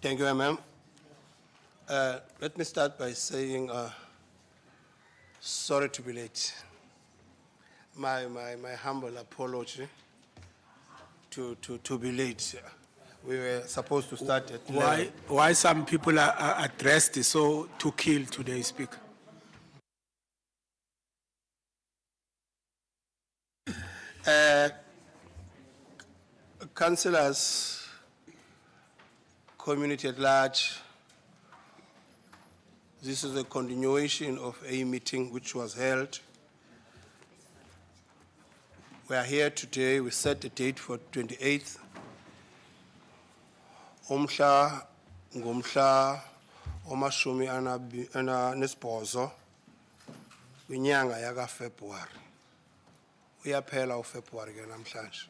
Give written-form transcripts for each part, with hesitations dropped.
Thank you, ma'am. Let me start by saying sorry to be late. My humble apology to be late. We were supposed to start at 11. Why some people are dressed so to kill today, Speaker? Councillors, community at large, this is a continuation of a meeting which was held. We are here today. We set the date for 28th. Umhla ngumhla omashumi nesibhozo kwinyanga yaka February. Uyaphela uFebruary ke namhlanje.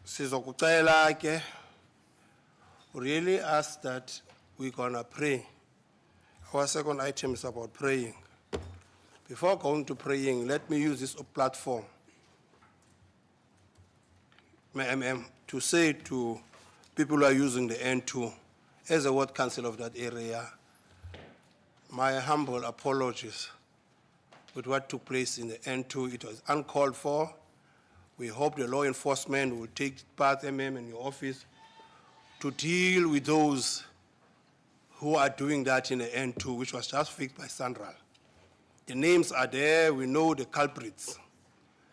Sizokucela ke, really ask that we're gonna pray. Our second item is about praying. Before going to praying, let me use this platform to say to people who are using the N2, as a ward council of that area, my humble apologies with what took place in the N2. It was uncalled for. We hope the law enforcement will take part, in your office, to deal with those who are doing that in the N2, which was just fixed by Sandral. The names are there, we know the culprits,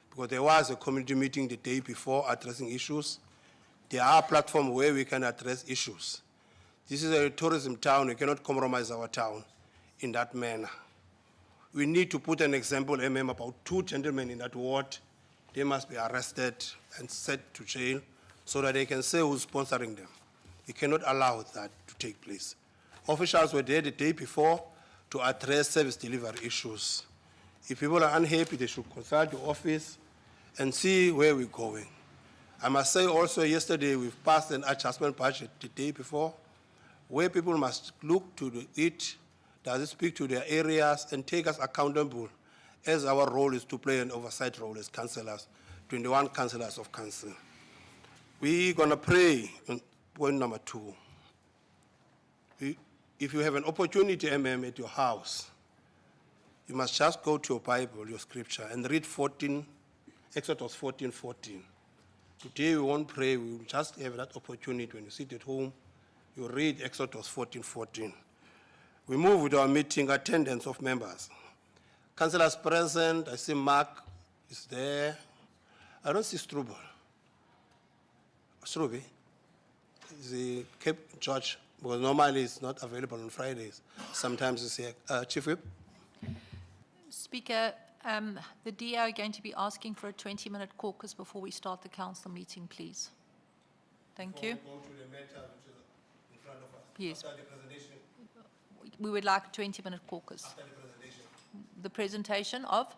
because there was a community meeting the day before addressing issues. There are platforms where we can address issues. This is a tourism town, we cannot compromise our town in that manner. We need to put an example, about 2 gentlemen in that ward. They must be arrested and sent to jail so that they can say who's sponsoring them. We cannot allow that to take place. Officials were there the day before to address service delivery issues. If people are unhappy, they should consult the office and see where we're going. I must say also yesterday we've passed an adjustment budget the day before where people must look to it, does it speak to their areas and take us accountable, as our role is to play an oversight role as councillors, 21 councillors of council. We're gonna pray on point number 2. If you have an opportunity, at your house, you must just go to your Bible, your scripture, and read Exodus 14:14. Today we won't pray, we will just have that opportunity when you sit at home, you read Exodus 14:14. We move with our meeting attendance of members. Councillors present, I see Mark is there. I don't see Struble. Struble is the Cape George, because normally it's not available on Fridays. Sometimes it's here. Chief Whip? Speaker, the DA are going to be asking for a 20-minute caucus before we start the council meeting, please. Thank you. Go to the matter which is in front of us. Yes. After the presentation. We would like a 20-minute caucus. After the presentation. The presentation of?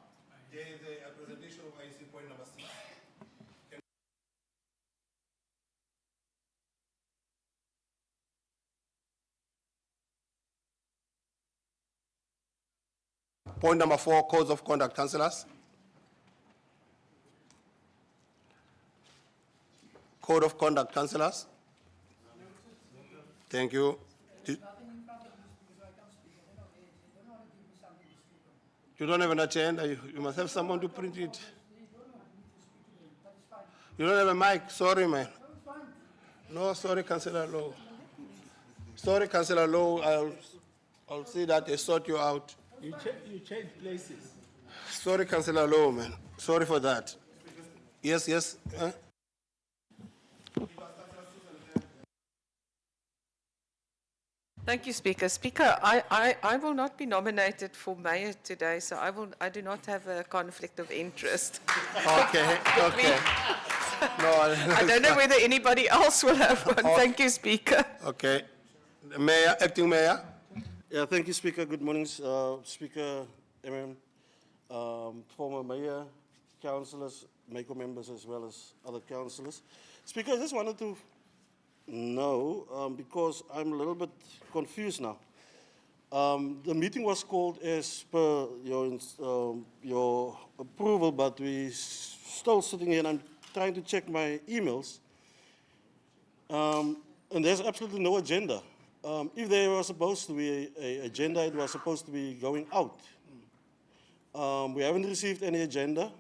There is a presentation of IC point number 6. Point number 4, codes of conduct, councillors. Code of conduct, councillors. Thank you. You don't have an agenda, you must have someone to print it. You don't have a mic, sorry, man. No, sorry, Councillor Lowe. Sorry, Councillor Lowe, I'll see that they sort you out. You change places. Sorry, Councillor Lowe, man. Sorry for that. Yes, yes. Thank you, Speaker. Speaker, I will not be nominated for mayor today, so I do not have a conflict of interest. Okay, okay. No, I don't know whether anybody else will have one. Thank you, Speaker. Okay. Mayor, acting mayor. Yeah, thank you, Speaker. Good morning, Speaker, former mayor, councillors, MECO members, as well as other councillors. Speaker, I just wanted to know, because I'm a little bit confused now. The meeting was called as per your approval, but we're still sitting here and I'm trying to check my emails. And there's absolutely no agenda. If there was supposed to be an agenda, it was supposed to be going out. We haven't received any agenda,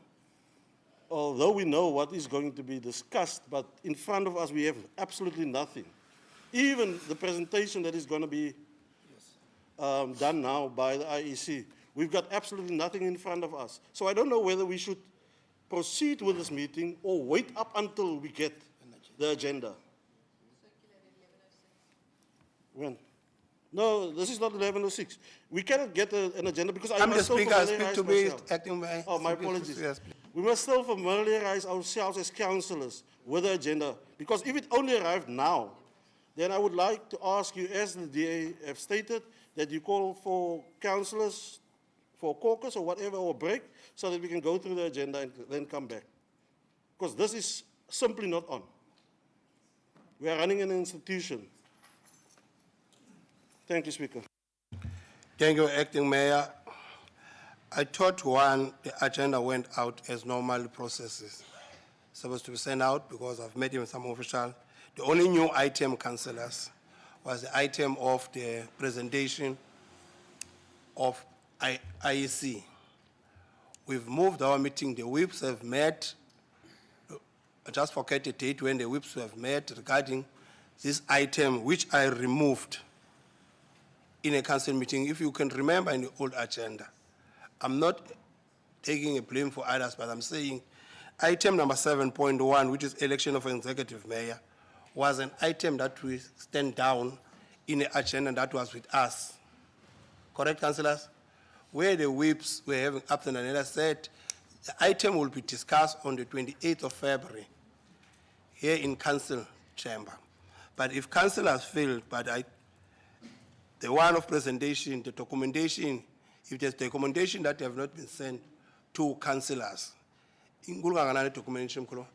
although we know what is going to be discussed, but in front of us we have absolutely nothing. Even the presentation that is going to be done now by the IEC, we've got absolutely nothing in front of us. So I don't know whether we should proceed with this meeting or wait up until we get the agenda. When? No, this is not 11:06. We cannot get an agenda because I I'm the must still speaker, speak familiarize to me, myself. acting mayor. Oh, my Speak to- apologies. yes, please. We must still familiarize ourselves as councillors with the agenda, because if it only arrived now, then I would like to ask you, as the DA have stated, that you call for councillors for caucus or whatever, or break, so that we can go through the agenda and then come back. Because this is simply not on. We are running an institution. Thank you, Speaker. Thank you, acting mayor. I thought one, the agenda went out as normal processes. Supposed to be sent out because I've met with some official. The only new item, councillors, was the item of the presentation of IEC. We've moved our meeting, the whips have met. I just forget the date when the whips have met regarding this item, which I removed in a council meeting, if you can remember in the old agenda. I'm not taking a blame for others, but I'm saying item number 7.1, which is election of executive mayor, was an item that we stand down in the agenda that was with us. Correct, councillors? Where the whips were having up and another said, the item will be discussed on the 28th of February here in council chamber. But if councillors feel, the one of presentation, the documentation, if there's documentation that have not been sent to councillors, inkulu kangakanani documentation mkhulu?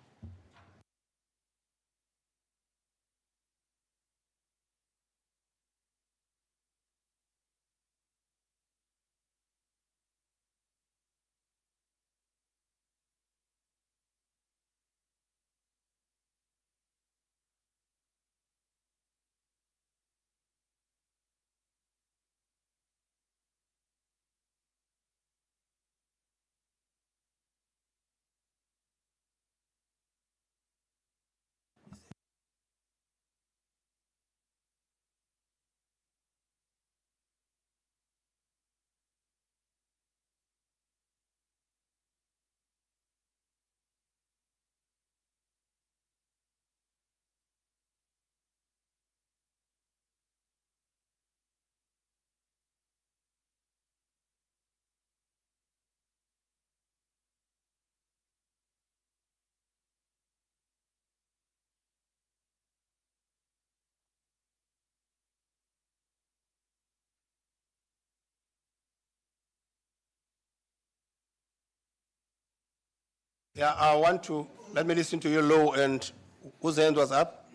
Yeah, I want to, let me listen to you low, and whose hand was up?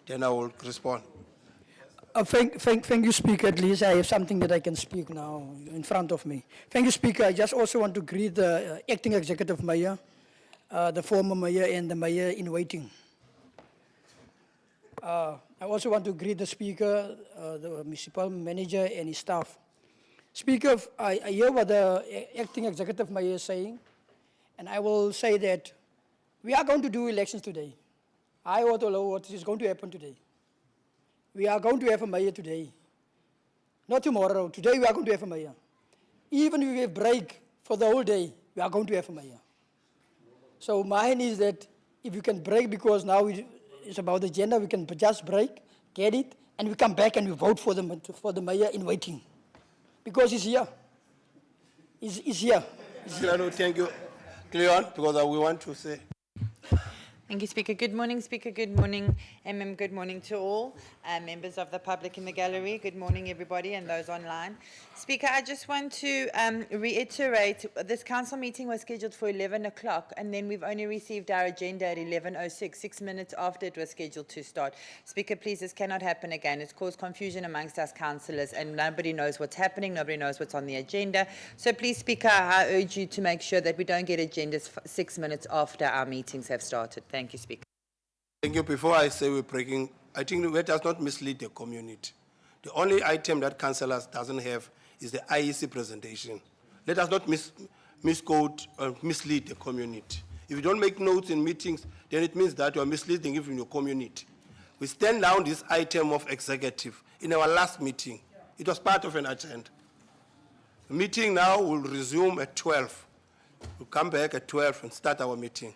Then I will respond. Thank you, Speaker. At least I have something that I can speak now in front of me. Thank you, Speaker. I just also want to greet the acting executive mayor, the former mayor, and the mayor in waiting. I also want to greet the Speaker, the municipal manager, and his staff. Speaker, I hear what the acting executive mayor is saying, and I will say that we are going to do elections today. I want to know what is going to happen today. We are going to have a mayor today. Not tomorrow. Today we are going to have a mayor. Even if we have break for the whole day, we are going to have a mayor. So mine is that if you can break, because now it's about the agenda, we can just break, get it, and we come back and we vote for the mayor in waiting. Because he's here. He's here. Cleon, thank you. Cleon, because we want to say. Thank you, Speaker. Good morning, Speaker. Good morning, Good morning to all members of the public in the gallery. Good morning, everybody, and those online. Speaker, I just want to reiterate, this council meeting was scheduled for 11 o'clock, and then we've only received our agenda at 11:06, 6 minutes after it was scheduled to start. Speaker, please, this cannot happen again. It's caused confusion amongst us councillors, and nobody knows what's happening. Nobody knows what's on the agenda. So please, Speaker, I urge you to make sure that we don't get agendas 6 minutes after our meetings have started. Thank you, Speaker. Thank you. Before I say we're breaking, I think let us not mislead the community. The only item that councillors doesn't have is the IEC presentation. Let us not misquote or mislead the community. If you don't make notes in meetings, then it means that you are misleading even your community. We stand down this item of executive in our last meeting. It was part of an agenda. The meeting now will resume at 12. We'll come back at 12 and start our meeting.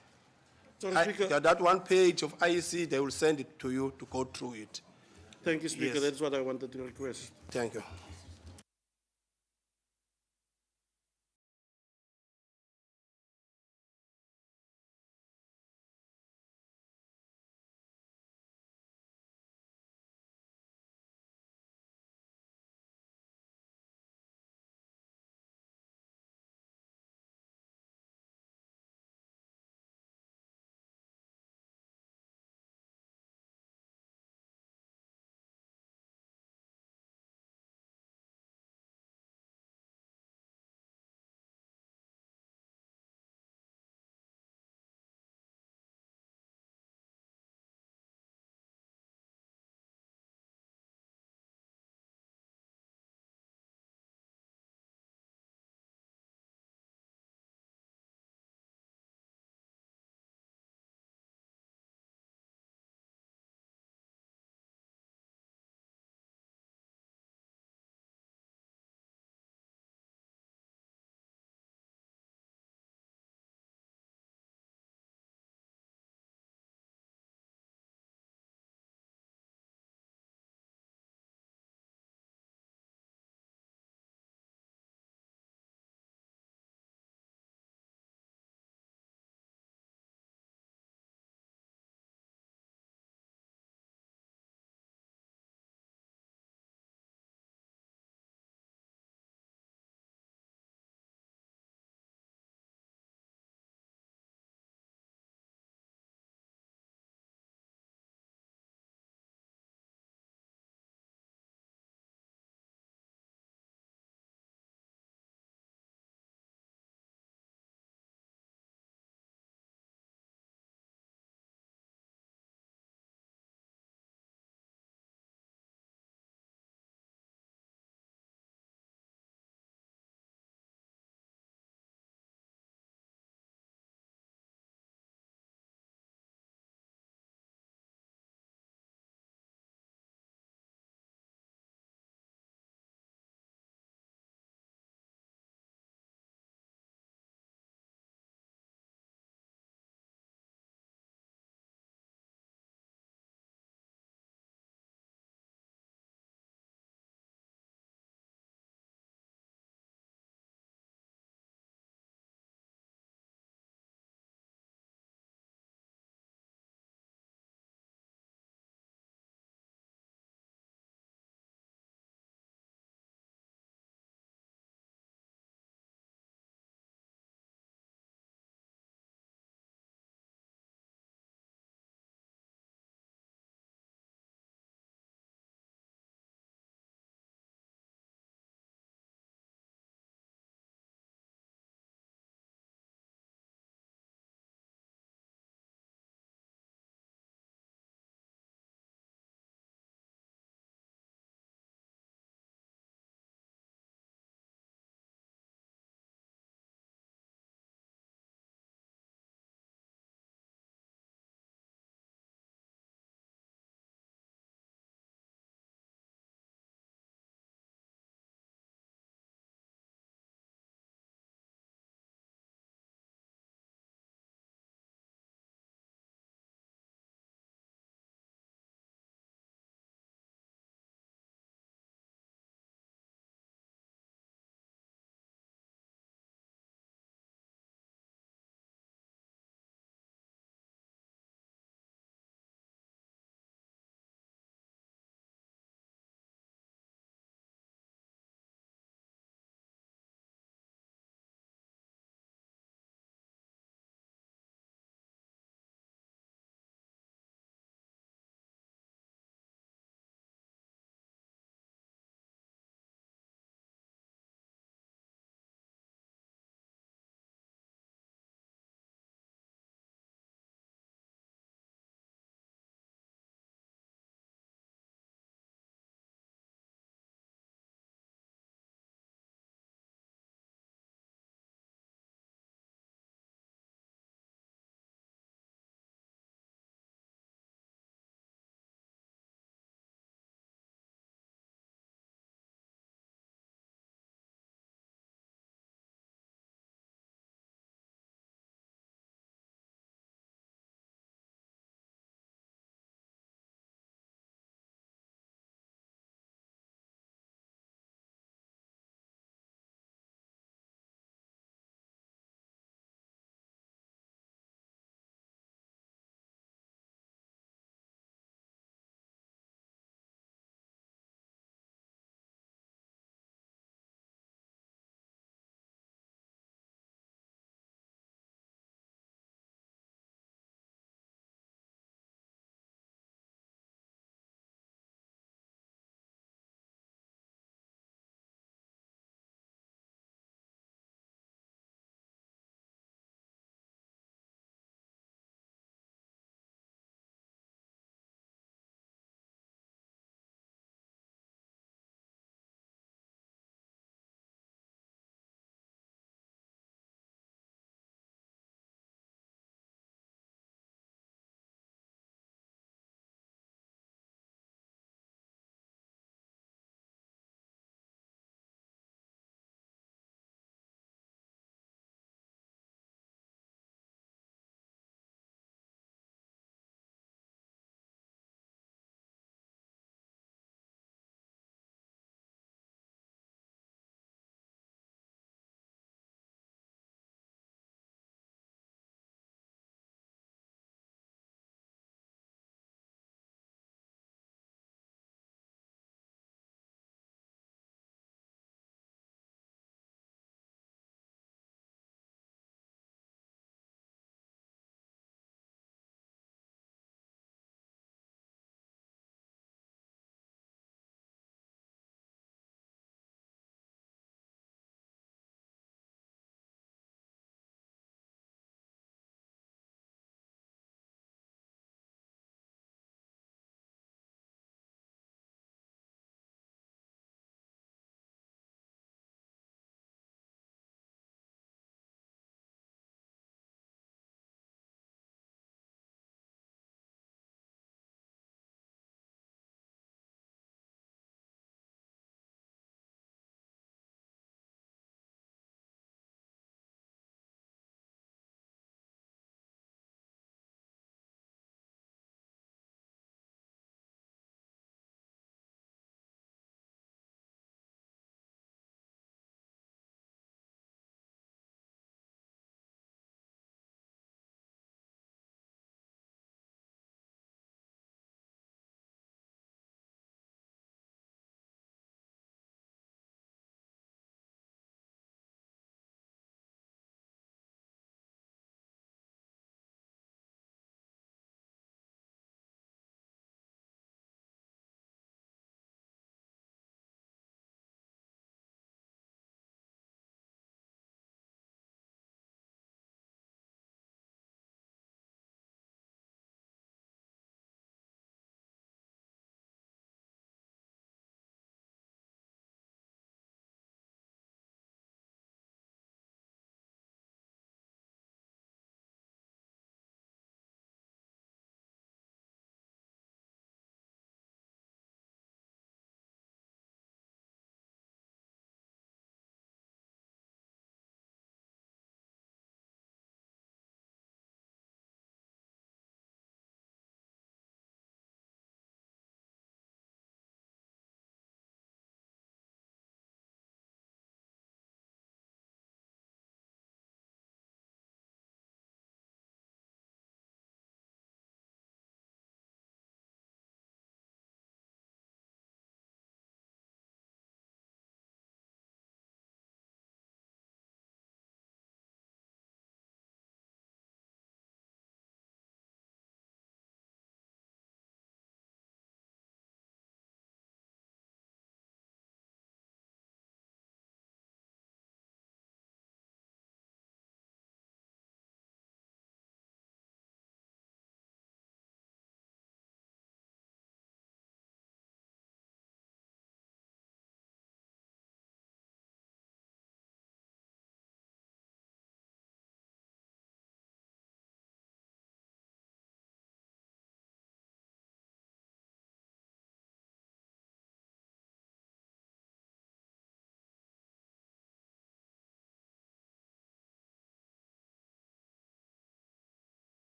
So, Speaker, That one page of IEC, they will send it to you to go through it. thank you, Speaker. Yes. That's what I wanted to request. Thank you.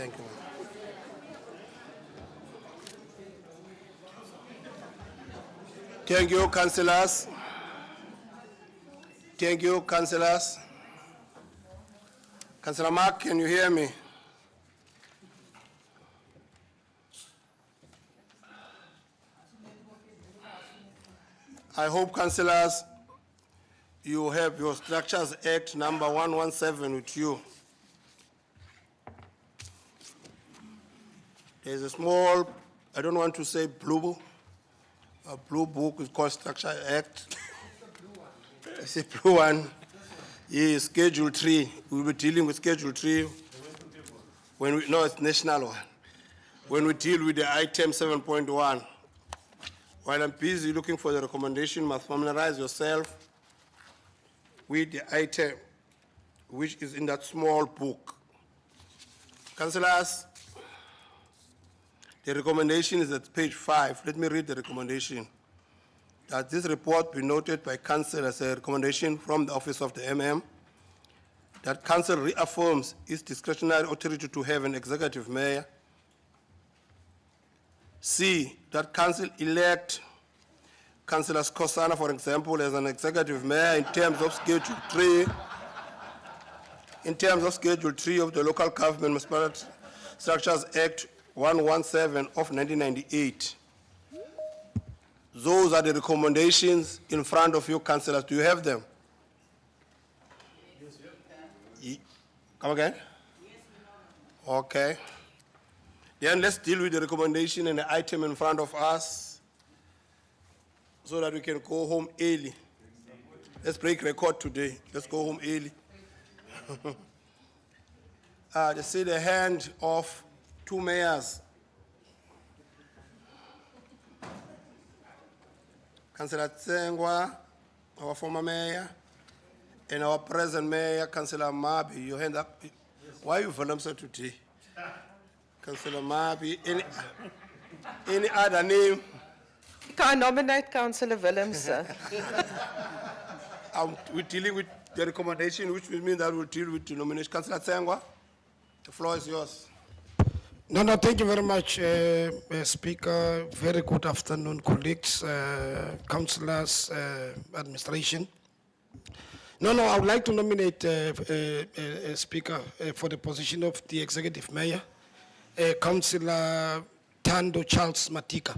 Thank you, ma'am. Thank you, councillors. Thank you, councillors. Councillor Mark, can you hear me? I hope, councillors, you have your Structures Act number 117 with you. There's a small, I don't want to say a blue book, it's called Structure Act. It's a blue one. Yes, Schedule 3. We'll be dealing with Schedule 3. No, it's national one. When we deal with the item 7.1. While I'm busy looking for the recommendation, you must familiarize yourself with the item which is in that small book. Councillors, the recommendation is at page 5. Let me read the recommendation. That this report be noted by Council as a recommendation from the Office of the MM, that Council reaffirms its discretionary authority to have an executive mayor. C, that Council elect Councillor Skosana, for example, as an executive mayor in terms of Schedule 3, of the Local Government Municipality Structures Act 117 of 1998. Those are the recommendations in front of you, councillors. Do you have them? Yes. Come again? Yes. Okay. Then let's deal with the recommendation and the item in front of us so that we can go home early. Let's break record today. Let's go home early. Just see the hand of two mayors. Councillor Tsengwa, our former mayor, and our present mayor, Councillor Mabi. Your hand up. Why are you volunteering today? Councillor Mabi. Any other name? Can I nominate Councillor Willems, sir? We're dealing with the recommendation, which will mean that we'll deal with the nomination. Councillor Tsengwa, the floor is yours. No, thank you very much, Speaker. Very good afternoon, colleagues, councillors, administration. I would like to nominate Speaker for the position of the Executive Mayor, Councillor Thando Charles Matika.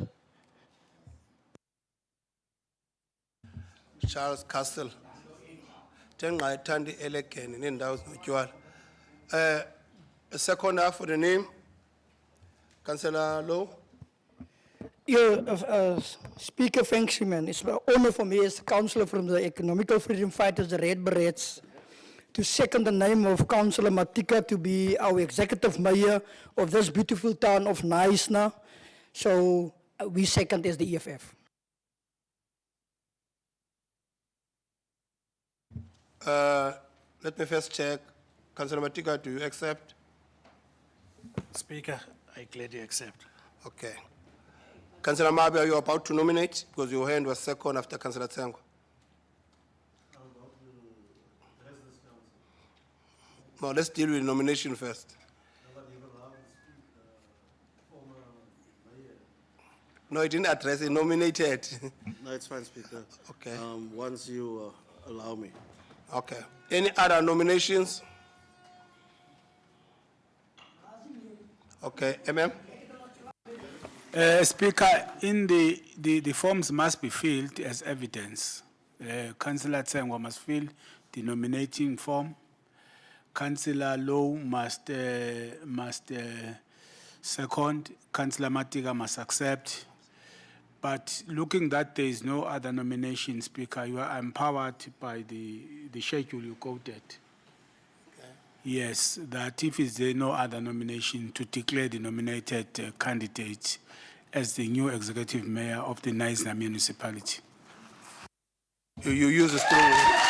Charles Castle. Tenga Tandi Eleken in Indaus Mutual. Second half for the name. Councillor Low. Speaker, thanks you, man. It's an honor for me as a councillor from the Economical Freedom Fighters, the Red Berets, to second the name of Councillor Matika to be our executive mayor of this beautiful town of Naisna. So we second as the EFF. Let me first check. Councillor Matika, do you accept? Speaker, I gladly accept. Okay. Councillor Mabi, are you about to nominate? Because your hand was second after Councillor Tsengwa. No, let's deal with nomination first. No, it didn't address it, nominated. No, it's fine, Speaker. Okay. Once you allow me. Okay. Any other nominations? Okay, MM? Speaker, in the forms must be filled as evidence. Councillor Tsengwa must fill the nominating form. Councillor Low must second. Councillor Matika must accept. But looking that there is no other nomination, Speaker, you are empowered by the schedule you quoted. Yes, that if there is no other nomination, to declare the nominated candidate as the new executive mayor of the Naisna municipality. You use a strong word.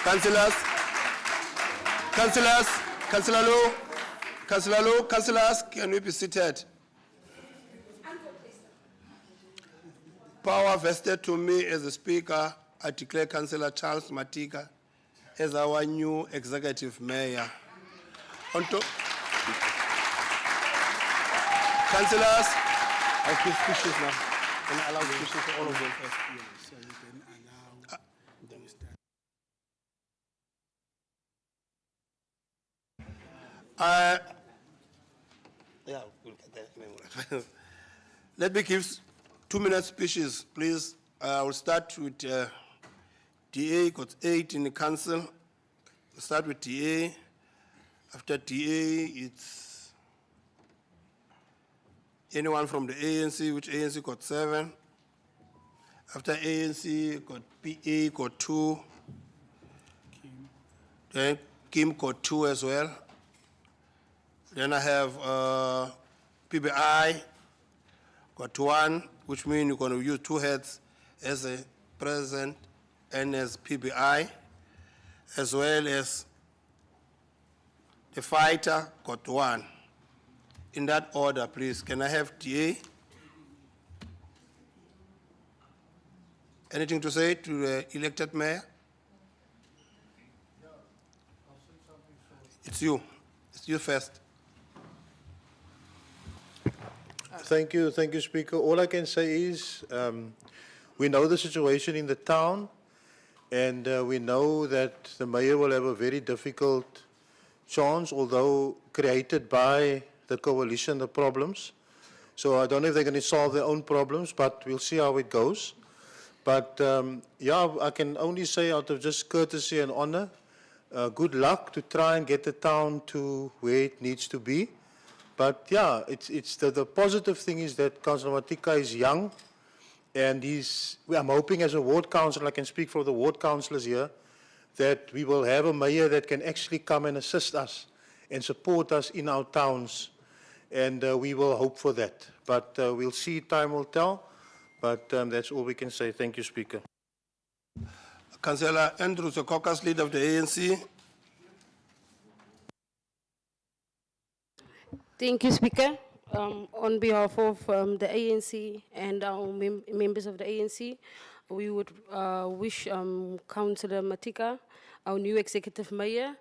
Councillors. Councillors. Councillor Low, Councillor Low, councillors, can we be seated? Power vested to me as the Speaker, I declare Councillor Charles Matika as our new executive mayor. On to councillors, I'll give speeches now. And allow speeches to all of them first. So you can allow. Yeah, we'll get there. Let me give 2-minute speeches, please. I will start with DA, got 8 in the council. We'll start with DA. After DA, it's anyone from the ANC, which ANC got 7. After ANC, got PA, got 2. Then Kim got 2 as well. Then I have PBI, got 1, which means you're going to use 2 heads as a president and as PBI, as well as the fighter got 1. In that order, please, can I have DA? Anything to say to the elected mayor? It's you. It's you first. Thank you, Speaker. All I can say is we know the situation in the town, and we know that the mayor will have a very difficult chance, although created by the coalition, the problems. So I don't know if they're going to solve their own problems, but we'll see how it goes. But yeah, I can only say out of just courtesy and honor, good luck to try and get the town to where it needs to be. But yeah, it's the positive thing is that Councillor Matika is young, and I'm hoping as a ward councillor, I can speak for the ward councillors here, that we will have a mayor that can actually come and assist us and support us in our towns, and we will hope for that. But we'll see, time will tell, but that's all we can say. Thank you, Speaker. Councillor Andrews, the caucus leader of the ANC. Thank you, Speaker. On behalf of the ANC and our members of the ANC, we would wish Councillor Matika, our new executive mayor,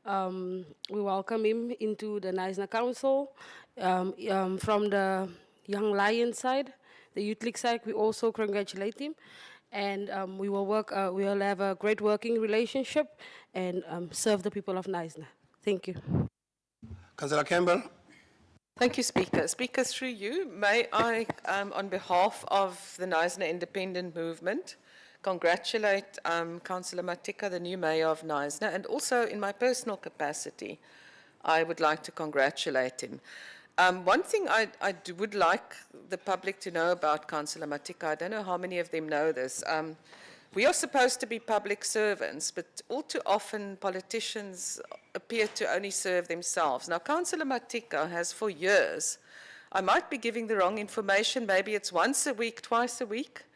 we welcome him into the Naisna Council. From the Young Lion side, the Youth League side, we also congratulate him. And we will we'll have a great working relationship and serve the people of Naisna. Thank you. Councillor Campbell. Thank you, Speaker. Speaker, through you, may I, on behalf of the Naisna Independent Movement, congratulate Councillor Matika, the new mayor of Naisna, and also in my personal capacity, I would like to congratulate him. One thing I would like the public to know about Councillor Matika, I don't know how many of them know this, we are supposed to be public servants, but all too often politicians appear to only serve themselves. Now, Councillor Matika has for years, I might be giving the wrong information, maybe it's once a week, twice a week.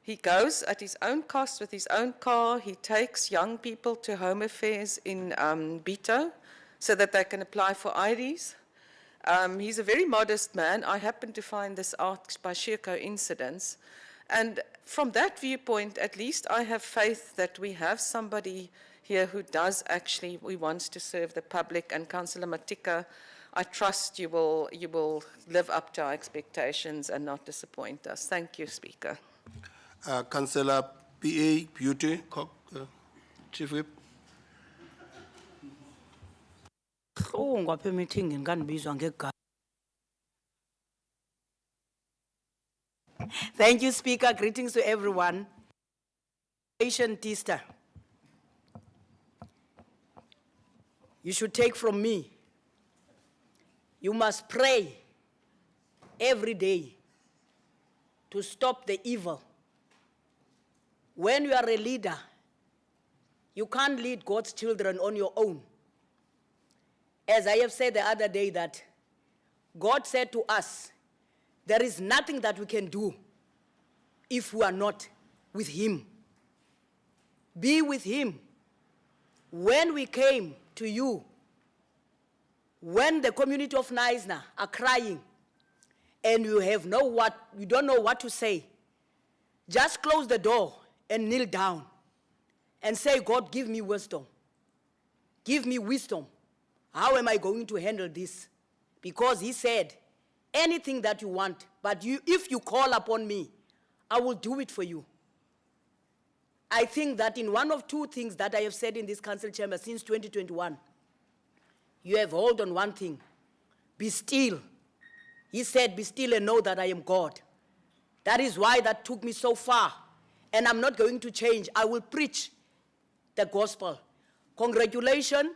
He goes at his own cost with his own car. He takes young people to home affairs in Bito so that they can apply for IDs. He's a very modest man. I happened to find this out by sheer coincidence. And from that viewpoint, at least I have faith that we have somebody here who does actually, who wants to serve the public. And Councillor Matika, I trust you will live up to our expectations and not disappoint us. Thank you, Speaker. Councillor P.A. Beauty, Chief Whip. Thank you, Speaker. Greetings to everyone. Tista, you should take from me. You must pray every day to stop the evil. When you are a leader, you can't lead God's children on your own. As I have said the other day, that God said to us, there is nothing that we can do if we are not with Him. Be with Him. When we came to you when the community of Neisner are crying and you don't know what to say, just close the door and kneel down and say, God, give me wisdom. Give me wisdom. How am I going to handle this? Because he said, anything that you want, but if you call upon me, I will do it for you. I think that in one of two things that I have said in this council chamber since 2021, you have held on one thing. Be still. He said, be still and know that I am God. That is why that took me so far. And I'm not going to change. I will preach the gospel. Congratulations,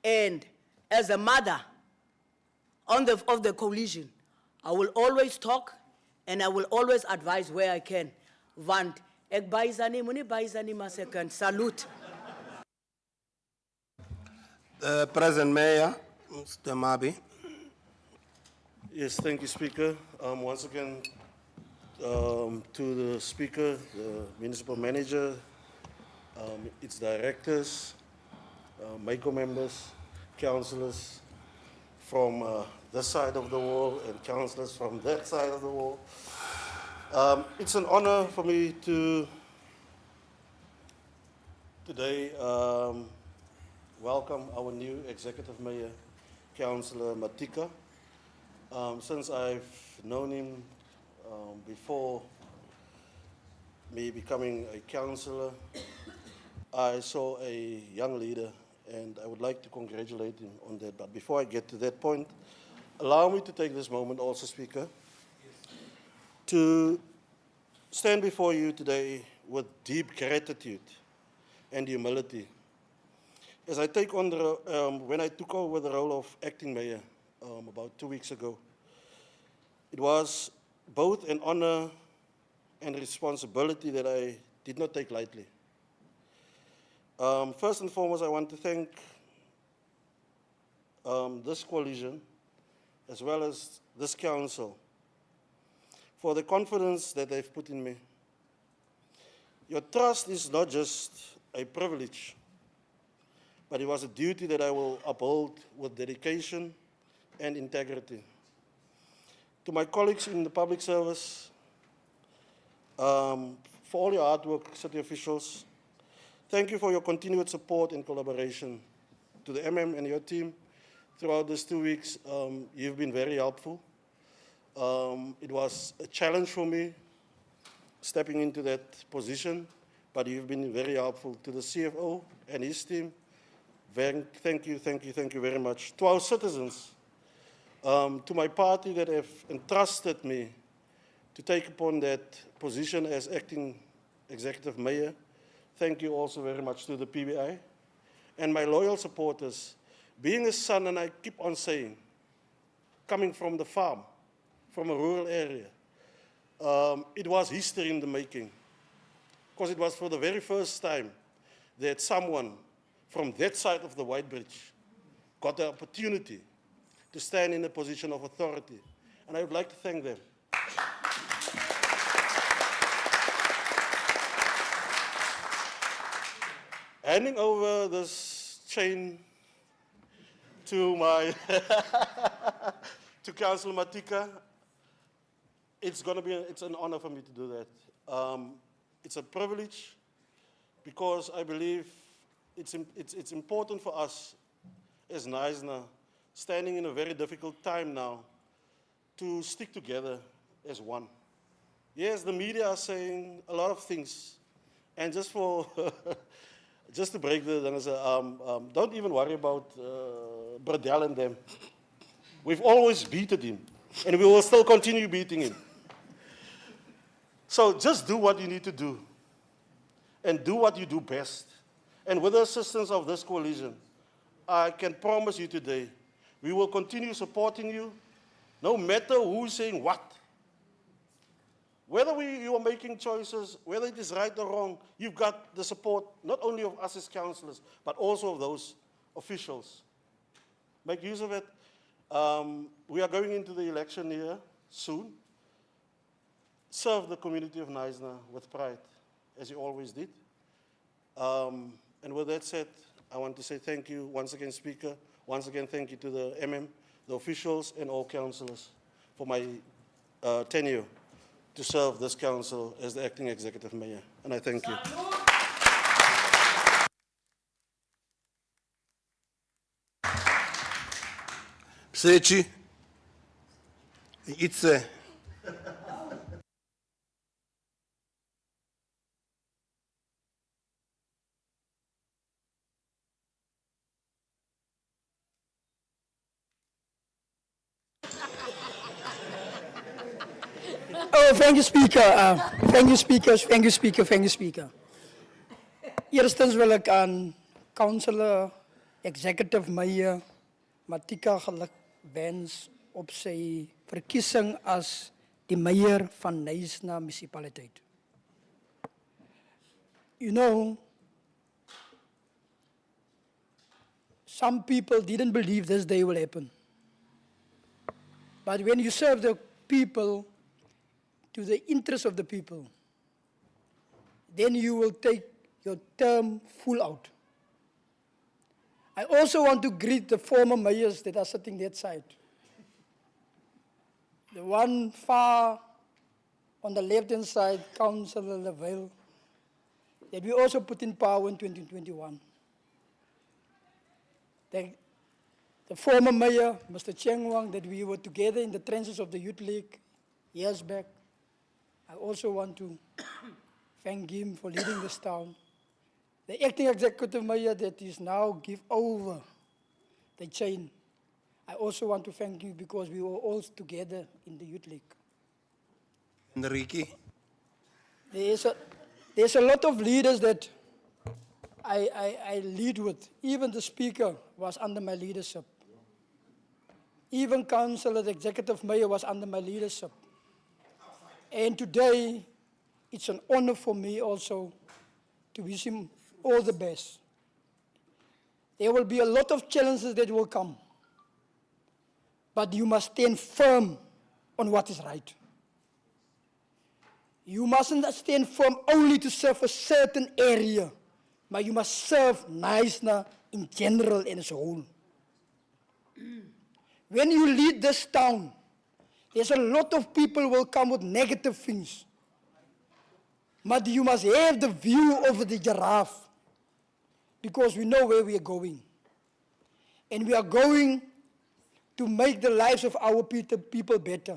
and as a mother of the coalition, I will always talk and I will always advise where I can. Want ek baizani muni baizani masekan. Salute. Present Mayor, Mr. Mabi. Yes, thank you, Speaker. Once again, to the Speaker, the Municipal Manager, its directors, MICO members, councillors from this side of the wall and councillors from that side of the wall. It's an honor for me to today welcome our new Executive Mayor, Councillor Matika. Since I've known him before me becoming a councillor, I saw a young leader, and I would like to congratulate him on that. But before I get to that point, allow me to take this moment also, Speaker, to stand before you today with deep gratitude and humility. As I take on when I took over the role of acting mayor about 2 weeks ago, it was both an honor and responsibility that I did not take lightly. First and foremost, I want to thank this coalition, as well as this council, for the confidence that they've put in me. Your trust is not just a privilege, but it was a duty that I will uphold with dedication and integrity. To my colleagues in the public service, for all your hard work, city officials, thank you for your continued support and collaboration. To the MM and your team, throughout these 2 weeks, you've been very helpful. It was a challenge for me stepping into that position, but you've been very helpful. To the CFO and his team, thank you very much. To our citizens, to my party that have entrusted me to take upon that position as acting executive mayor, thank you also very much to the PBI. And my loyal supporters, being a son, and I keep on saying, coming from the farm, from a rural area, it was history in the making. Because it was for the very first time that someone from that side of the White Bridge got the opportunity to stand in a position of authority. And I would like to thank them. Handing over this chain to my to Councillor Matika, it's an honor for me to do that. It's a privilege because I believe it's important for us as Neisner, standing in a very difficult time now, to stick together as one. Yes, the media are saying a lot of things, and just for just to break the don't even worry about Bradell and them. We've always beaten him, and we will still continue beating him. So just do what you need to do, and do what you do best. And with the assistance of this coalition, I can promise you today, we will continue supporting you, no matter who's saying what. Whether you are making choices, whether it is right or wrong, you've got the support not only of us as councillors, but also of those officials. Make use of it. We are going into the election year soon. Serve the community of Neisner with pride, as you always did. And with that said, I want to say thank you once again, Speaker. Once again, thank you to the the officials, and all councillors for my tenure to serve this council as the acting executive mayor. And I thank you. Sechi, it's a Oh, thank you, Speaker. Thank you, speakers. Thank you, Speaker. Thank you, Speaker. Eerstens wil ek aan Councillor Executive Mayor Matika geluk wens op sy verkiesing as die mayor van Knysna munisipaliteit. You know, some people didn't believe this day will happen. But when you serve the people to the interest of the people, then you will take your term full out. I also want to greet the former mayors that are sitting that side. The one far on the left-hand side, Councillor Lavelle, that we also put in power in 2021. The former mayor, Mr. Cheng Wang, that we were together in the trenches of the Youth League years back. I also want to thank him for leading this town. The acting executive mayor that is now give over the chain. I also want to thank you because we were all together in the Youth League. Ricky. There's a lot of leaders that I lead with. Even the speaker was under my leadership. Even councillor, the executive mayor was under my leadership. And today, it's an honor for me also to wish him all the best. There will be a lot of challenges that will come, but you must stand firm on what is right. You mustn't stand firm only to serve a certain area, but you must serve Knysna in general and as a whole. When you lead this town, there's a lot of people will come with negative things. But you must have the view of the giraffe, because we know where we are going. And we are going to make the lives of our people better.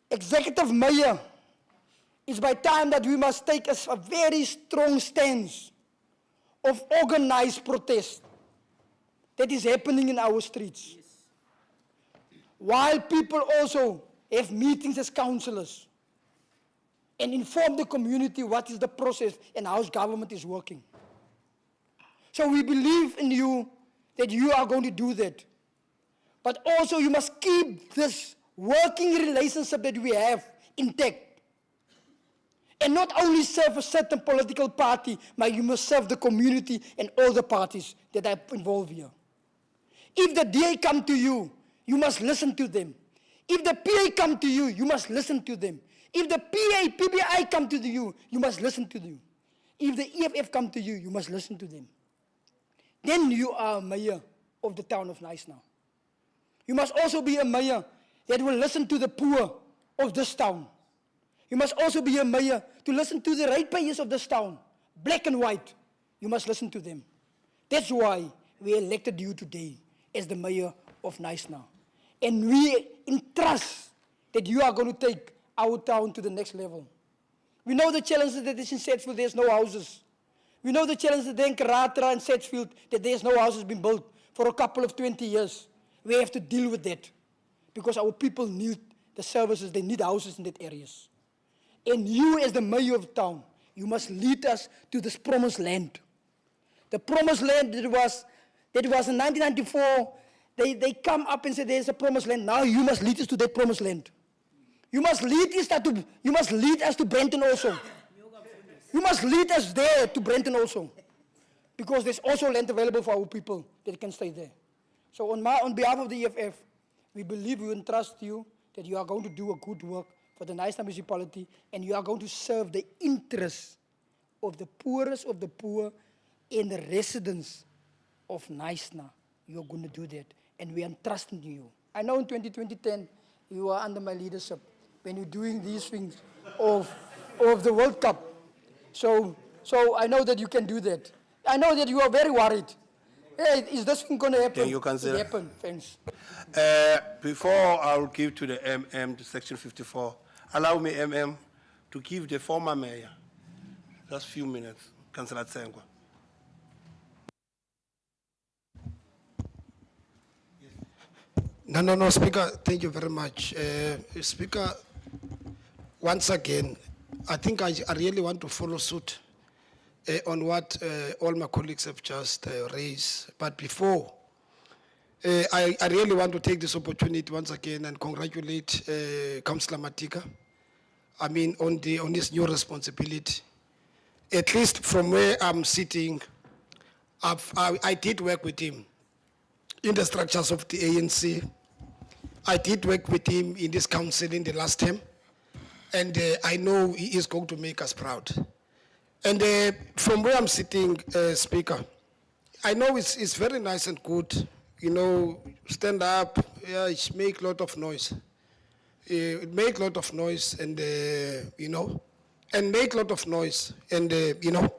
Executive Mayor, it's by time that we must take a very strong stance of organized protest that is happening in our streets. While people also have meetings as councillors and inform the community what is the process and how government is working. So we believe in you that you are going to do that. But also you must keep this working relationship that we have intact. And not only serve a certain political party, but you must serve the community and all the parties that are involved here. If the DA come to you, you must listen to them. If the PA come to you, you must listen to them. If the PBI come to you, you must listen to them. If the EFF come to you, you must listen to them. Then you are a mayor of the town of Knysna. You must also be a mayor that will listen to the poor of this town. You must also be a mayor to listen to the ratepayers of this town, black and white. You must listen to them. That's why we elected you today as the mayor of Knysna. And we entrust that you are going to take our town to the next level. We know the challenges that is in Sedgefield, there's no houses. We know the challenges that in Karatra and Sedgefield, that there's no houses been built for a couple of 20 years. We have to deal with that because our people need the services, they need houses in that areas. And you as the mayor of the town, you must lead us to this promised land. The promised land that was in 1994, they come up and say there's a promised land. Now you must lead us to that promised land. You must lead us to Brenton also. You must lead us there to Brenton also. Because there's also land available for our people that can stay there. So on behalf of the EFF, we believe, we entrust you that you are going to do a good work for the Knysna municipality and you are going to serve the interests of the poorest of the poor and the residents of Naisna, you're going to do that. And we are trusting you. I know in 2010, you are under my leadership when you're doing these things of the World Cup. So I know that you can do that. I know that you are very worried. Hey, is this thing going to happen? Thank you, Councillor. It happen, thanks. Before I'll give to the MM to section 54, allow me, MM, to give the former mayor just few minutes, Councillor Tsengwa. No, Speaker, thank you very much. Speaker, once again, I think I really want to follow suit on what all my colleagues have just raised. But before, I really want to take this opportunity once again and congratulate Councillor Matika, I mean, on his new responsibility. At least from where I'm sitting, I did work with him in the structures of the ANC. I did work with him in this council in the last term, and I know he is going to make us proud. And from where I'm sitting, Speaker, I know it's very nice and good, you know, stand up, yeah, it make a lot of noise. It make a lot of noise and, you know, and make a lot of noise and, you know,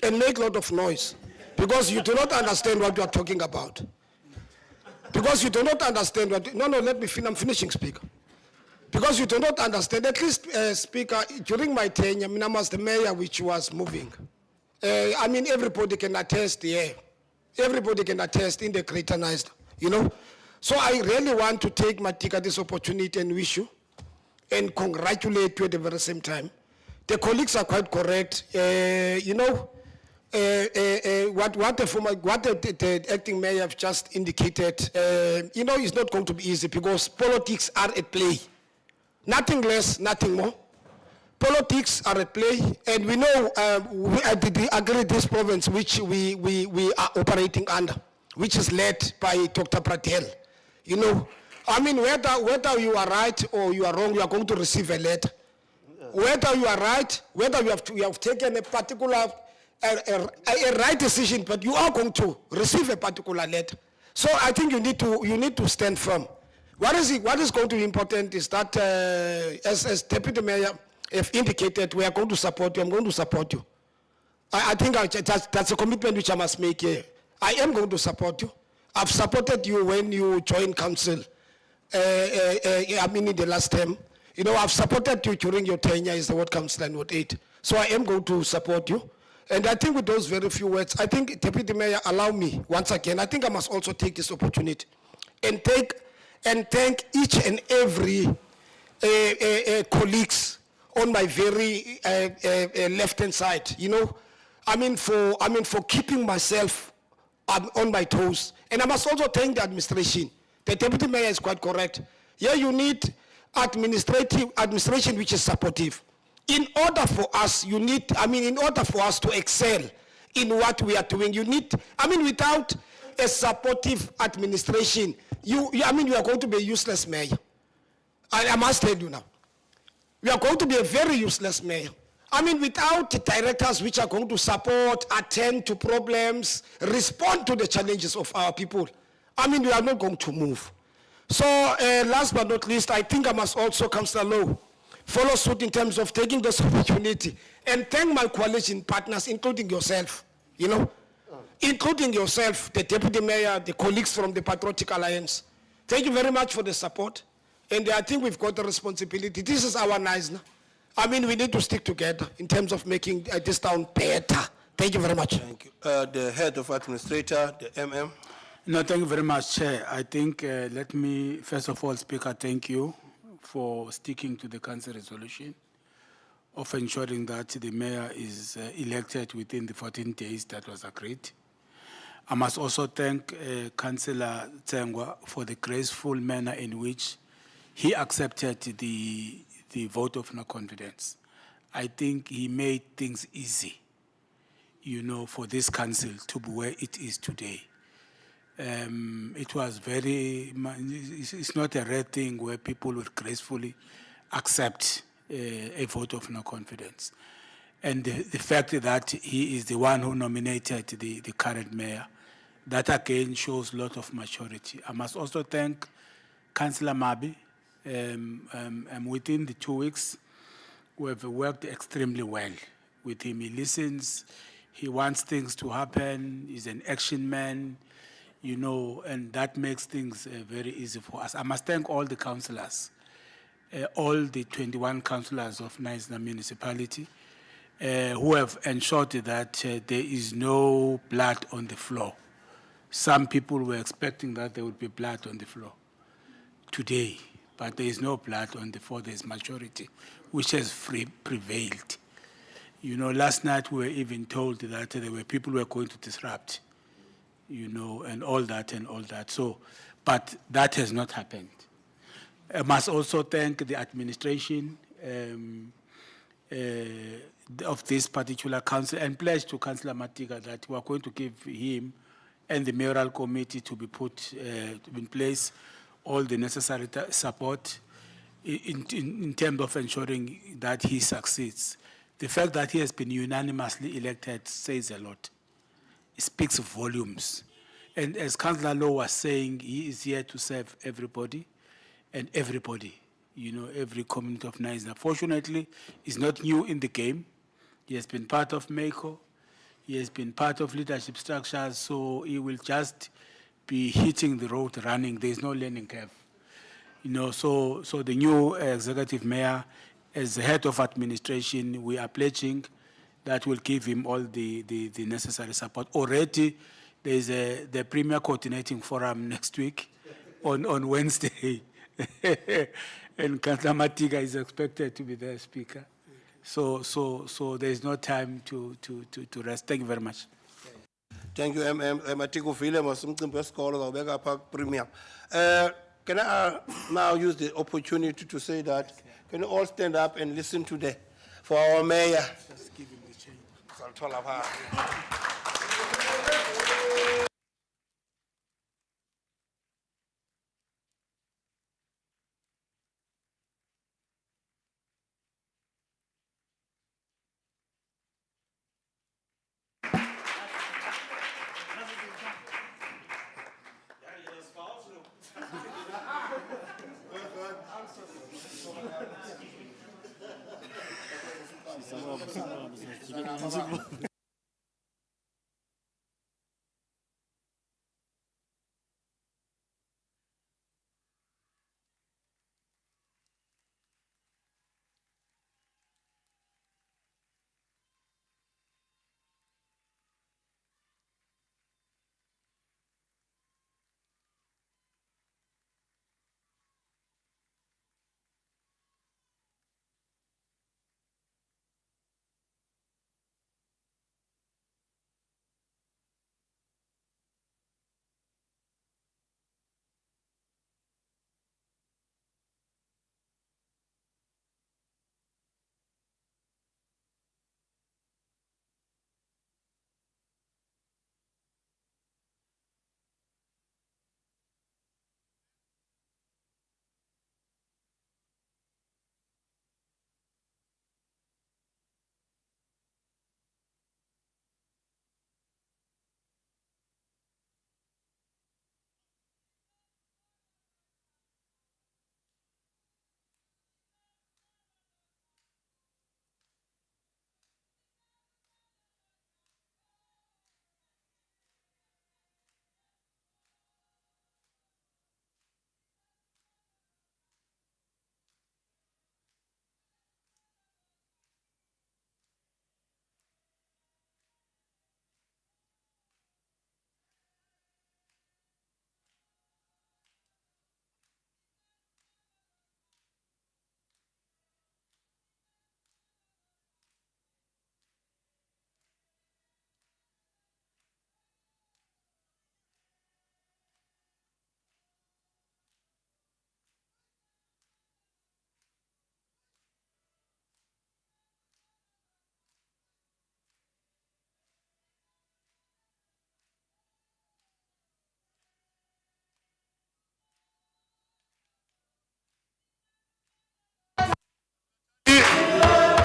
and make a lot of noise because you do not understand what you are talking about. Because you do not understand what, no, let me finish, I'm finishing, Speaker. Because you do not understand, at least, Speaker, during my tenure, I mean, I was the mayor which was moving. I mean, everybody can attest here. Everybody can attest in the Greater Nice, you know. So I really want to take Matika this opportunity and wish you and congratulate you at the very same time. The colleagues are quite correct. You know, what the acting mayor have just indicated, you know, it's not going to be easy because politics are at play. Nothing less, nothing more. Politics are at play, and we know we agree this province which we are operating under, which is led by Dr. Pratel. You know, I mean, whether you are right or you are wrong, you are going to receive a letter. Whether you are right, whether you have taken a particular a right decision, but you are going to receive a particular letter. So I think you need to stand firm. What is going to be important is that as Deputy Mayor have indicated, we are going to support you. I'm going to support you. I think that's a commitment which I must make here. I am going to support you. I've supported you when you joined council. I mean, in the last term, you know, I've supported you during your tenure as the ward councillor in Ward 8. So I am going to support you. And I think with those very few words, I think, Deputy Mayor, allow me once again, I think I must also take this opportunity and thank each and every colleagues on my very left-hand side, you know, I mean for keeping myself on my toes. And I must also thank the administration. The Deputy Mayor is quite correct. Here you need administration which is supportive. In order for us, in order for us to excel in what we are doing, you need, without a supportive administration, you are going to be a useless mayor. I must tell you now. We are going to be a very useless mayor. Without the directors which are going to support, attend to problems, respond to the challenges of our people, we are not going to move. So, last but not least, I think I must also, Councillor Lowe, follow suit in terms of taking this opportunity and thank my coalition partners, including yourself, you know, including yourself, the Deputy Mayor, the colleagues from the Patriotic Alliance. Thank you very much for the support. And I think we've got the responsibility. This is our NISNA. We need to stick together in terms of making this town better. Thank you very much. Thank you. The head of administrator, the MM. No, thank you very much, Chair. I think, let me, first of all, Speaker, thank you for sticking to the council resolution of ensuring that the mayor is elected within the 14 days that was agreed. I must also thank Councillor Tsengwa for the graceful manner in which he accepted the vote of no confidence. I think he made things easy, you know, for this council to be where it is today. It was it's not a rare thing where people would gracefully accept a vote of no confidence. And the fact that he is the one who nominated the current mayor That again shows a lot of maturity. I must also thank Councillor Mabi. Within the 2 weeks, we have worked extremely well with him. He listens, he wants things to happen, he's an action man, you know, and that makes things very easy for us. I must thank all the councillors, all the 21 councillors of Knysna municipality, who have ensured that there is no blood on the floor. Some people were expecting that there would be blood on the floor today, but there is no blood on the floor, there is majority, which has prevailed. You know, last night we were even told that there were people who were going to disrupt, you know, and all that and all that. So, but that has not happened. I must also thank the administration of this particular council and pledge to Councillor Matika that we are going to give him and the mayoral committee to be put in place all the necessary support in terms of ensuring that he succeeds. The fact that he has been unanimously elected says a lot. It speaks volumes. And as Councillor Lowe was saying, he is here to serve everybody and everybody, you know, every community of Knysna. Fortunately, he's not new in the game. He has been part of MACO. He has been part of leadership structures, so he will just be hitting the road running. There is no learning curve. You know, so the new executive mayor, as the head of administration, we are pledging that will give him all the necessary support. Already, there is the Premier Coordinating Forum next week on Wednesday. And Councillor Matika is expected to be the speaker. So there is no time to rest. Thank you very much. Thank you, Matiko Philem, Mcimbi wesikolo uzawubeka phaa premium. Can I now use the opportunity to say that, can you all stand up and listen to for our mayor? Just give him the change. Saluthola phaa.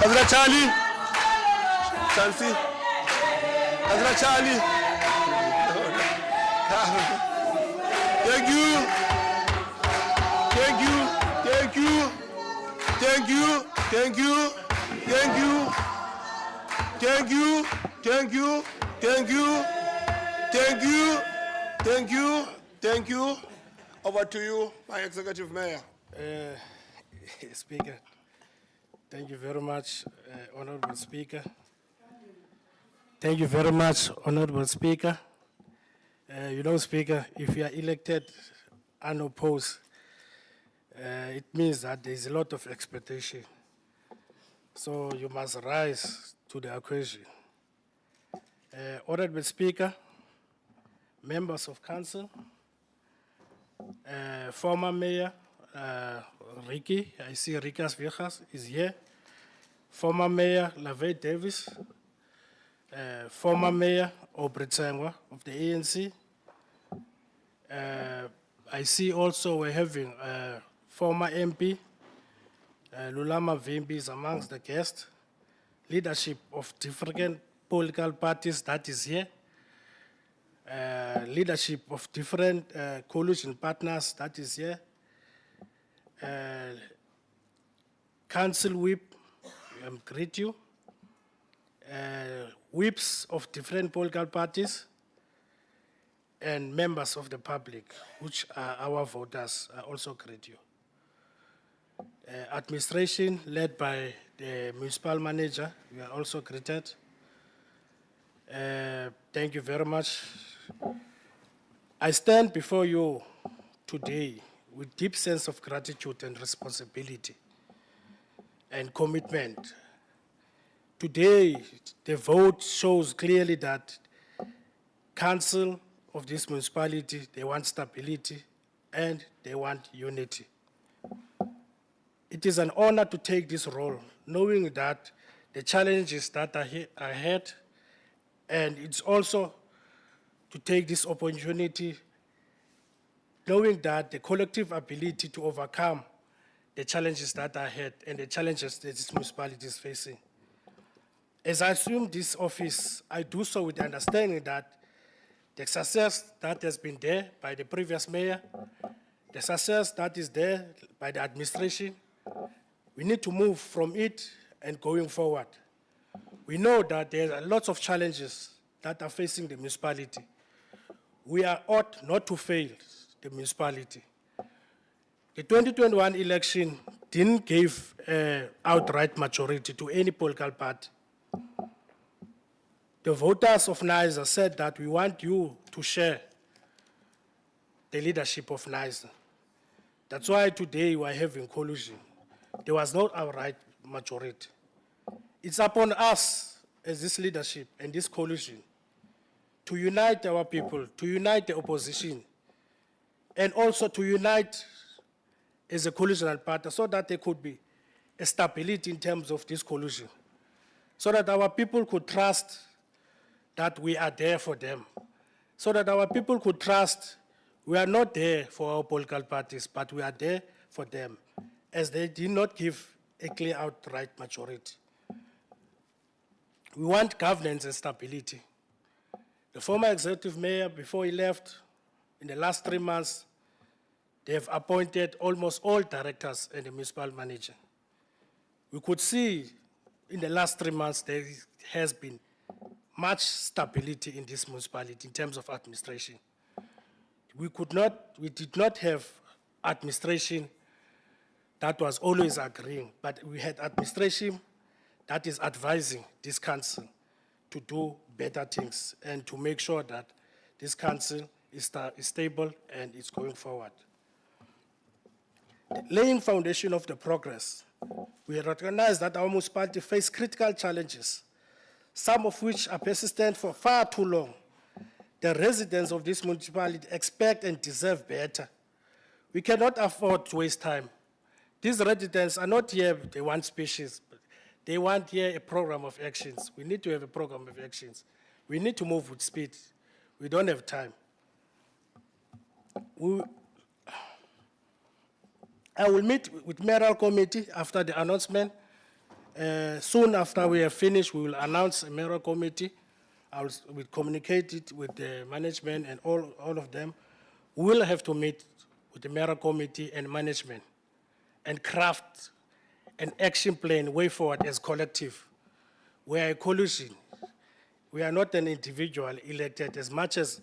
Councillor Charlie. Chelsea. Councillor Charlie. Thank you. Thank you. Thank you. Thank you. Thank you. Thank you. Thank you. Thank you. Thank you. Thank you. Thank you. Thank you. Over to you, my executive mayor. Speaker, thank you very much, Honorable Speaker. Thank you very much, Honorable Speaker. You know, Speaker, if you are elected unopposed, it means that there is a lot of expectation. So you must rise to the occasion. Honorable Speaker, members of council, former mayor, Ricky, I see Ricas Viejas is here. Former mayor Lavey Davis, former mayor Obritsengwa of the ANC. I see also we're having former MP, Lulama Vimbi is amongst the guests. Leadership of different political parties that is here. Leadership of different coalition partners that is here. Council whip, greet you. Whips of different political parties and members of the public, which are our voters, also greet you. Administration led by the municipal manager, we are also greeted. Thank you very much. I stand before you today with deep sense of gratitude and responsibility and commitment. Today, the vote shows clearly that council of this municipality, they want stability and they want unity. It is an honor to take this role, knowing that the challenges that are ahead, and it's also to take this opportunity, knowing that the collective ability to overcome the challenges that are ahead and the challenges that this municipality is facing. As I assume this office, I do so with the understanding that the success that has been there by the previous mayor, the success that is there by the administration, we need to move from it and going forward. We know that there are lots of challenges that are facing the municipality. We are ought not to fail the municipality. The 2021 election didn't give outright majority to any political party. The voters of NISA said that we want you to share the leadership of NISA. That's why today we are having collusion. There was no outright majority. It's upon us as this leadership and this coalition to unite our people, to unite the opposition, and also to unite as a coalitional partner so that there could be a stability in terms of this coalition, so that our people could trust that we are there for them, so that our people could trust we are not there for our political parties, but we are there for them, as they did not give a clear outright majority. We want governance and stability. The former executive mayor, before he left, in the last 3 months, they have appointed almost all directors and the municipal manager. We could see in the last 3 months there has been much stability in this municipality in terms of administration. We did not have administration that was always agreeing, but we had administration that is advising this council to do better things and to make sure that this council is stable and is going forward. The laying foundation of the progress, we recognize that our municipality face critical challenges, some of which are persistent for far too long. The residents of this municipality expect and deserve better. We cannot afford to waste time. These residents are not here, they want speeches, but they want here a program of actions. We need to have a program of actions. We need to move with speed. We don't have time. I will meet with mayoral committee after the announcement. Soon after we have finished, we will announce a mayoral committee we'll communicate it with the management and all of them. We'll have to meet with the mayoral committee and management and craft an action plan way forward as collective. We are a coalition. We are not an individual elected as much as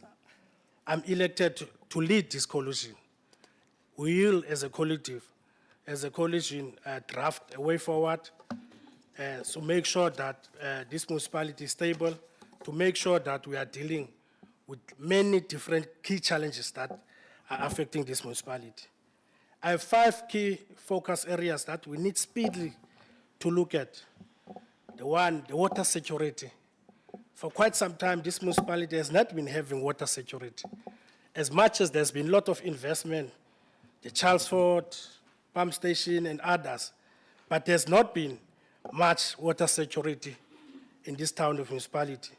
I'm elected to lead this coalition. We will, as a collective, as a coalition, draft a way forward to make sure that this municipality is stable, to make sure that we are dealing with many different key challenges that are affecting this municipality. I have 5 key focus areas that we need speedily to look at. The one, the water security. For quite some time, this municipality has not been having water security. As much as there's been a lot of investment, the Charlesford pump station and others, but there's not been much water security in this town of municipality.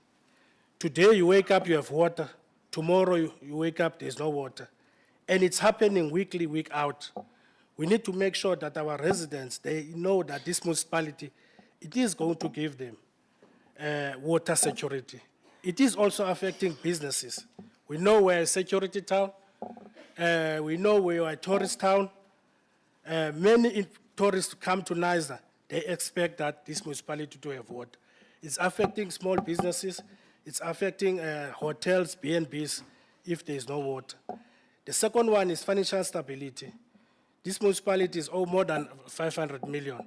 Today you wake up, you have water. Tomorrow you wake up, there's no water. And it's happening weekly, week out. We need to make sure that our residents, they know that this municipality, it is going to give them water security. It is also affecting businesses. We know we're a security town. We know we are a tourist town. Many tourists come to Niza. They expect that this municipality to have water. It's affecting small businesses. It's affecting hotels, B&Bs, if there is no water. The second one is financial stability. This municipality is more than 500 million,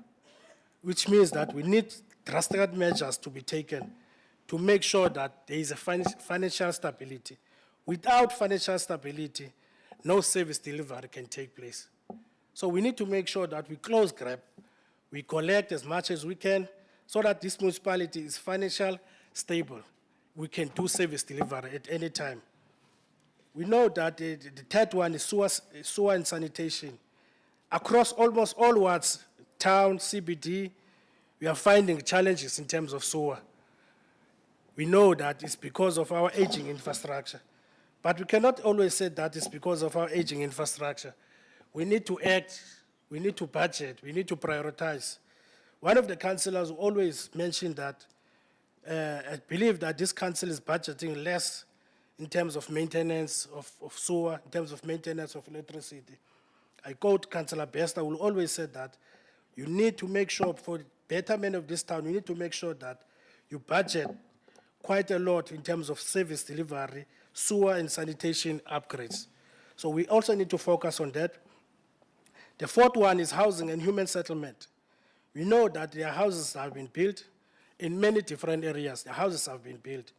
which means that we need drastic measures to be taken to make sure that there is a financial stability. Without financial stability, no service delivery can take place. So we need to make sure that we close grab, we collect as much as we can, so that this municipality is financially stable. We can do service delivery at any time. We know that the third one is sewer and sanitation. Across almost all wards, town, CBD, we are finding challenges in terms of sewer. We know that it's because of our aging infrastructure. But we cannot always say that it's because of our aging infrastructure. We need to act, we need to budget, we need to prioritize. One of the councillors always mentioned that I believe that this council is budgeting less in terms of maintenance of sewer, in terms of maintenance of electricity. I quote Councillor Bester, who always said that you need to make sure for the betterment of this town, you need to make sure that you budget quite a lot in terms of service delivery, sewer and sanitation upgrades. So we also need to focus on that. The fourth one is housing and human settlement. We know that there are houses that have been built in many different areas. The houses have been built,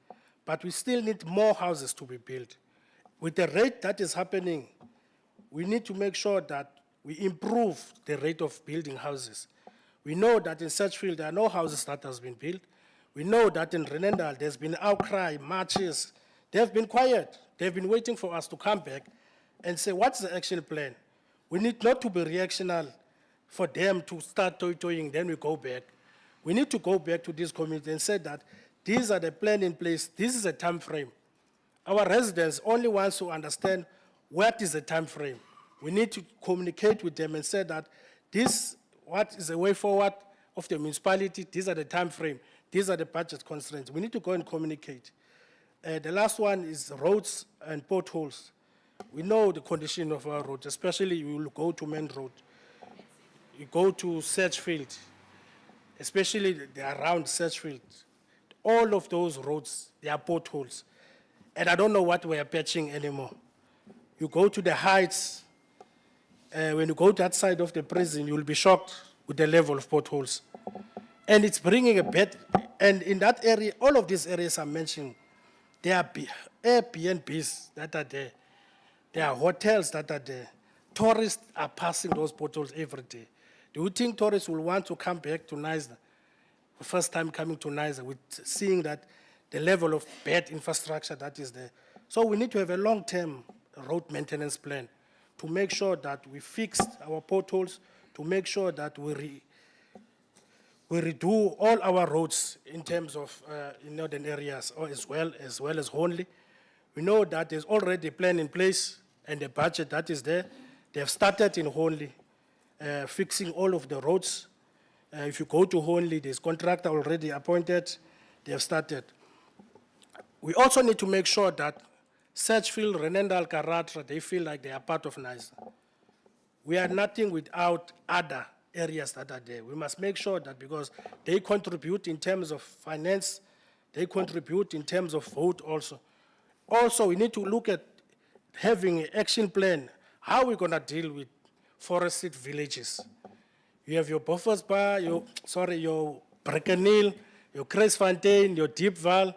but we still need more houses to be built. With the rate that is happening, we need to make sure that we improve the rate of building houses. We know that in Sedgefield, there are no houses that has been built. We know that in Renendal, there's been outcry, marches. They've been quiet. They've been waiting for us to come back and say, what's the action plan? We need not to be reactionary for them to start toying, then we go back. We need to go back to this community and say that these are the plan in place, this is a time frame. Our residents only want to understand what is the time frame. We need to communicate with them and say that this, what is the way forward of the municipality, these are the time frame, these are the budget constraints. We need to go and communicate. The last one is roads and potholes. We know the condition of our roads, especially you will go to Main Road. You go to Sedgefield, especially around Sedgefield. All of those roads, they are potholes. And I don't know what we are patching anymore. You go to the heights, when you go to that side of the prison, you'll be shocked with the level of potholes. And it's bringing a bed, and in that area, all of these areas I'm mentioning, there are Airbnbs that are there. There are hotels that are there. Tourists are passing those potholes every day. Do you think tourists will want to come back to Niza, the first time coming to Niza, with seeing that the level of bad infrastructure that is there? So we need to have a long-term road maintenance plan to make sure that we fix our potholes, to make sure that we redo all our roads in terms of in northern areas, or as well as Honley. We know that there's already a plan in place and a budget that is there. They have started in Honley, fixing all of the roads. If you go to Honley, there's contractor already appointed. They have started. We also need to make sure that Sedgefield, Renendal, Karatra, they feel like they are part of NISA. We are nothing without other areas that are there. We must make sure that because they contribute in terms of finance, they contribute in terms of vote also. Also, we need to look at having an action plan. How are we going to deal with forested villages? You have your Buffers Bar, your Breckenhill, your Kreisfontein, your Deep Val.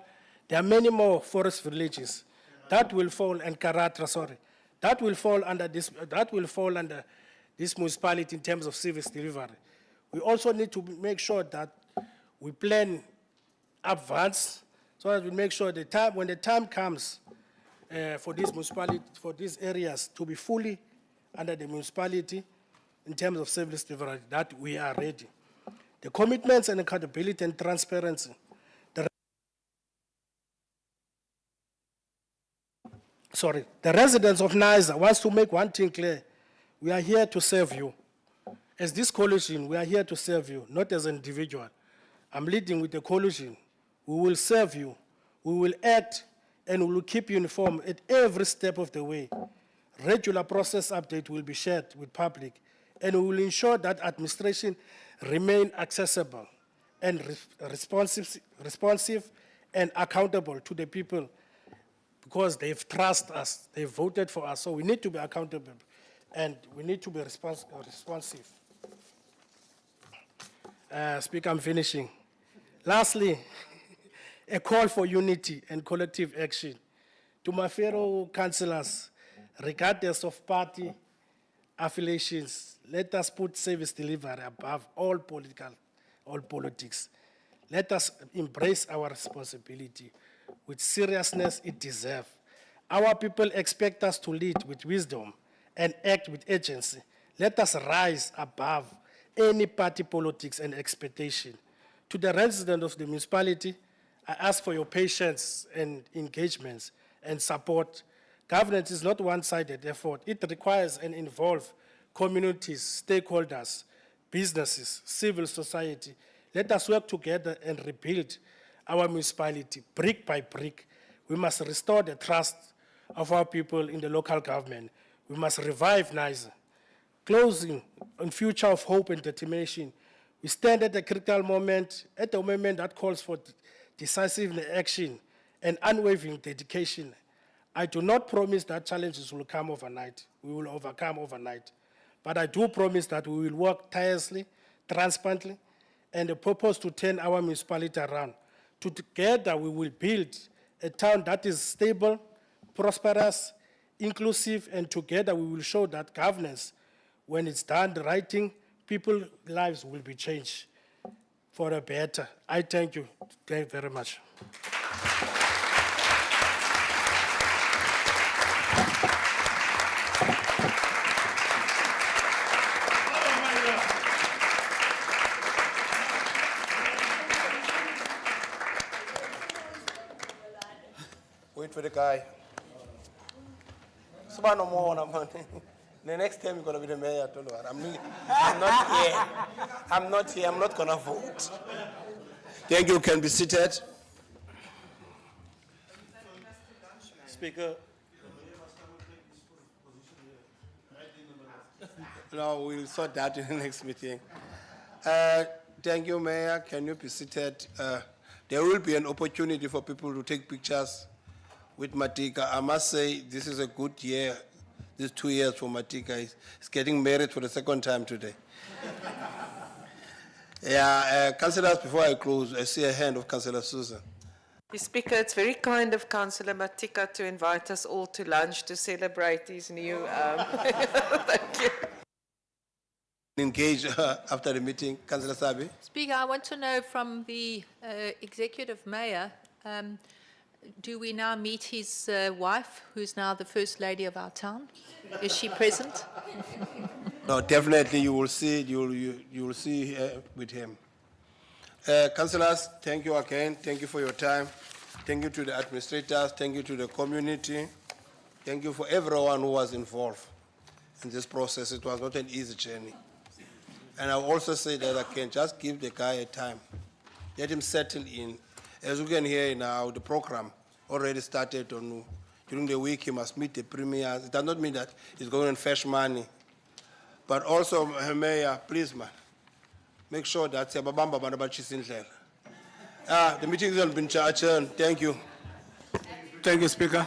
There are many more forest villages. That will fall, and Karatra, sorry. That will fall under this municipality in terms of service delivery. We also need to make sure that we plan advance so that we make sure when the time comes for these municipality, for these areas to be fully under the municipality in terms of service delivery, that we are ready. The commitments and accountability and transparency. The residents of NISA wants to make one thing clear. We are here to serve you. As this coalition, we are here to serve you, not as an individual. I'm leading with the coalition. We will serve you. We will act and we will keep you informed at every step of the way. Regular process update will be shared with public, and we will ensure that administration remain accessible and responsive and accountable to the people because they've trusted us, they voted for us, so we need to be accountable and we need to be responsive. Speaker, I'm finishing. Lastly, a call for unity and collective action. To my fellow councillors, regardless of party affiliations, let us put service delivery above all politics. Let us embrace our responsibility with seriousness it deserves. Our people expect us to lead with wisdom and act with urgency. Let us rise above any party politics and expectation. To the residents of the municipality, I ask for your patience and engagements and support. Governance is not one-sided effort. It requires and involves communities, stakeholders, businesses, civil society. Let us work together and rebuild our municipality brick by brick. We must restore the trust of our people in the local government. We must revive NISA. Closing on future of hope and determination, we stand at a critical moment, at a moment that calls for decisive action and unwavering dedication. I do not promise that challenges will come overnight. We will overcome overnight. But I do promise that we will work tirelessly, transparently, and the purpose to turn our municipality around. Together, we will build a town that is stable, prosperous, inclusive, and together we will show that governance, when it's done the right thing, people's lives will be changed for the better. I thank you. Thank you very much. Wait for the guy. Subano Moana, man. The next time you're going to be the mayor, don't worry. I'm not here. I'm not here. I'm not going to vote. Thank you. Can be seated. Speaker, No, we'll sort that in the next meeting. Thank you, Mayor. Can you be seated? There will be an opportunity for people to take pictures with Matika. I must say this is a good year. These 2 years for Matika. He's getting married for the second time today. Councillors, before I close, I see a hand of Councillor Susan. Mr. Speaker, it's very kind of Councillor Matika to invite us all to lunch to celebrate his new... Thank you. Engage after the meeting. Councillor Sabi. Speaker, I want to know from the executive mayor, do we now meet his wife, who's now the First Lady of our town? Is she present? No, definitely you will see, you will see with him. Councillors, thank you again. Thank you for your time. Thank you to the administrators. Thank you to the community. Thank you for everyone who was involved in this process. It was not an easy journey. And I also say that I can just give the guy a time. Let him settle in. As you can hear now, the program already started on, during the week he must meet the premiers. It does not mean that he's going and fetch money. But also, Mayor, please, man, make sure that siyababamba abantu abatshisa indlela. The meeting has been adjourned. Thank you. Thank you, Speaker.